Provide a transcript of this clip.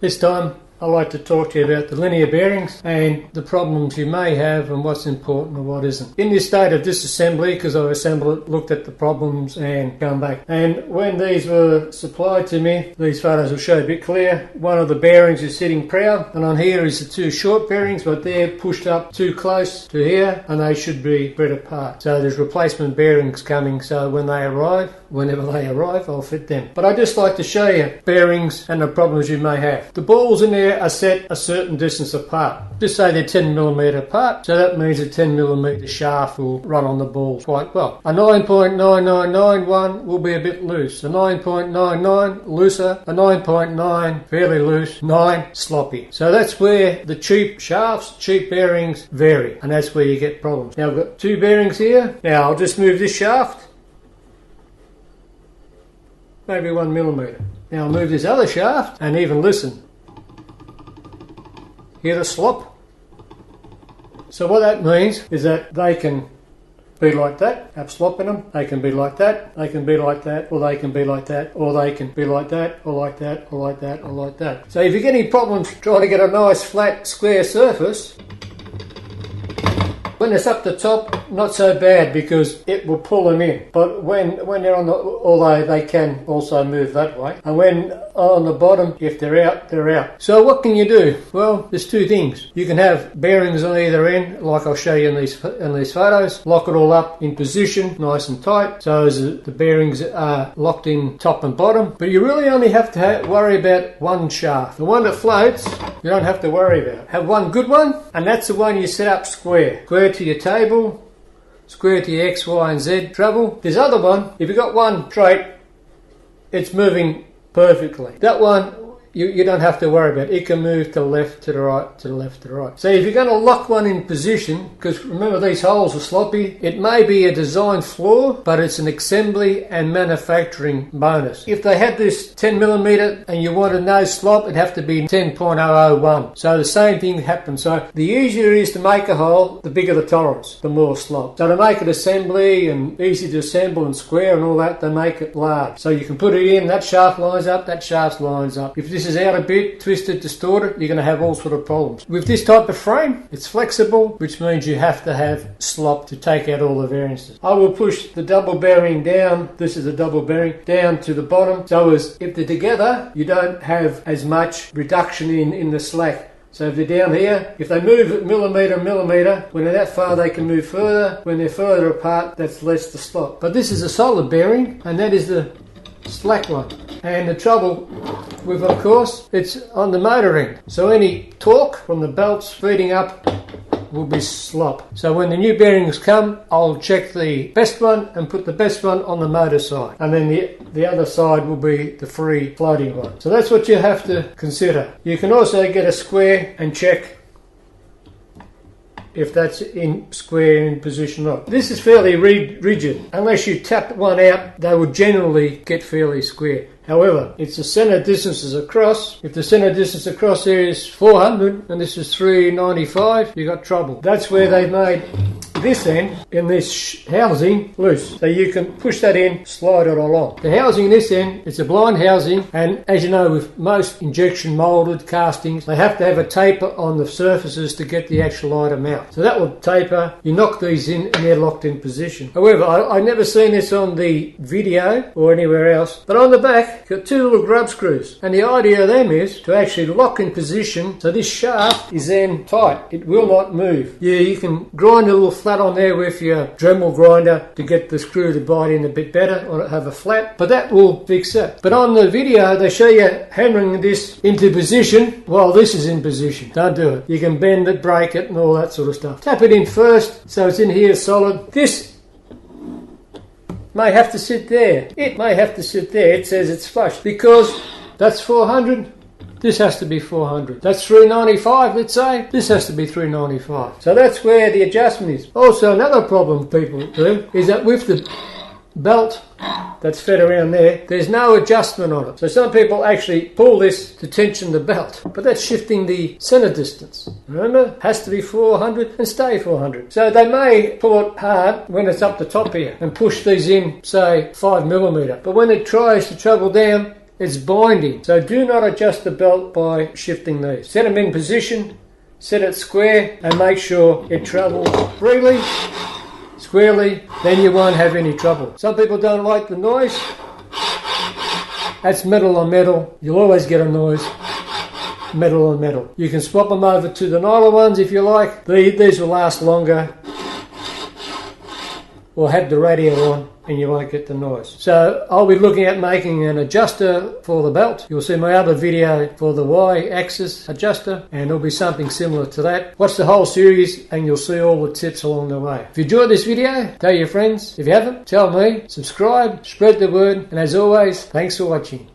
This time I'd like to talk to you about the linear bearings and the problems you may have and what's important and what isn't. In this state of disassembly, because I've assembled it, looked at the problems and come back. And when these were supplied to me, these photos will show a bit clear. One of the bearings is sitting proud, and on here is the two short bearings, but they're pushed up too close to here and they should be spread apart. So there's replacement bearings coming, so when they arrive, whenever they arrive, I'll fit them. But I'd just like to show you bearings and the problems you may have. The balls in there are set a certain distance apart. Just say they're 10mm apart, so that means a 10mm shaft will run on the balls quite well. A 9.9991 will be a bit loose, a 9.99 looser, a 9.9 fairly loose, 9 sloppy. So that's where the cheap shafts, cheap bearings vary, and that's where you get problems. Now I've got two bearings here. Now I'll just move this shaft, maybe 1mm. Now I'll move this other shaft and even listen. Hear the slop? So what that means is that they can be like that, have slop in them, they can be like that, they can be like that, or they can be like that, or they can be like that, or like that, or like that, or like that. So if you get any problems trying to get a nice flat square surface, when it's up the top, not so bad because it will pull them in. But when they're on the, although they can also move that way, and when on the bottom, if they're out, they're out. So what can you do? Well, there's two things. You can have bearings on either end, like I'll show you in these photos. Lock it all up in position, nice and tight, so as the bearings are locked in top and bottom. But you really only have to worry about one shaft. The one that floats, you don't have to worry about. Have one good one, and that's the one you set up square. Square to your table, square to your X, Y and Z travel. This other one, if you've got one straight, it's moving perfectly. That one, you don't have to worry about. It can move to the left, to the right, to the left, to the right. So if you're going to lock one in position, because remember these holes are sloppy, it may be a design flaw, but it's an assembly and manufacturing bonus. If they had this 10mm and you wanted no slop, it'd have to be 10.001. So the same thing happens. So the easier it is to make a hole, the bigger the tolerance, the more slop. So to make it assembly and easy to assemble and square and all that, they make it large. So you can put it in, that shaft lines up, that shaft lines up. If this is out a bit, twisted, distorted, you're going to have all sort of problems. With this type of frame, it's flexible, which means you have to have slop to take out all the variances. I will push the double bearing down, this is a double bearing, down to the bottom, so as if they're together, you don't have as much reduction in the slack. So if they're down here, if they move at millimetre, when they're that far they can move further. When they're further apart, that's less the slop. But this is a solid bearing, and that is the slack one. And the trouble with it, of course, it's on the motor end. So any torque from the belts feeding up will be slop. So when the new bearings come, I'll check the best one and put the best one on the motor side. And then the other side will be the free floating one. So that's what you have to consider. You can also get a square and check if that's in square in position or not. This is fairly rigid. Unless you tap one out, they would generally get fairly square. However, it's the centre distances across. If the centre distance across there is 400 and this is 395, you got trouble. That's where they've made this end in this housing loose. So you can push that in, slide it along. The housing in this end, it's a blind housing, and as you know with most injection moulded castings, they have to have a taper on the surfaces to get the actual item out. So that will taper, you knock these in and they're locked in position. However, I've never seen this on the video or anywhere else, but on the back, got two little grub screws, and the idea of them is to actually lock in position so this shaft is then tight. It will not move. Yeah, you can grind a little flat on there with your Dremel grinder to get the screw to bite in a bit better or have a flat, but that will fix it. But on the video they show you hammering this into position while this is in position. Don't do it. You can bend it, break it and all that sort of stuff. Tap it in first so it's in here solid. This may have to sit there. It may have to sit there. It says it's flush because that's 400. This has to be 400. That's 395, let's say. This has to be 395. So that's where the adjustment is. Also, another problem people do is that with the belt that's fed around there, there's no adjustment on it. So some people actually pull this to tension the belt, but that's shifting the center distance. Remember, it has to be 400 and stay 400. So they may pull it hard when it's up the top here and push these in, say 5mm, but when it tries to travel down, it's binding. So do not adjust the belt by shifting these. Set them in position, set it square, and make sure it travels freely, squarely, then you won't have any trouble. Some people don't like the noise. That's metal on metal. You'll always get a noise. Metal on metal. You can swap them over to the nylon ones if you like. These will last longer. Or have the radio on and you won't get the noise. So I'll be looking at making an adjuster for the belt. You'll see my other video for the Y-axis adjuster, and it'll be something similar to that. Watch the whole series and you'll see all the tips along the way. If you enjoyed this video, tell your friends. If you haven't, tell me. Subscribe, spread the word, and as always, thanks for watching.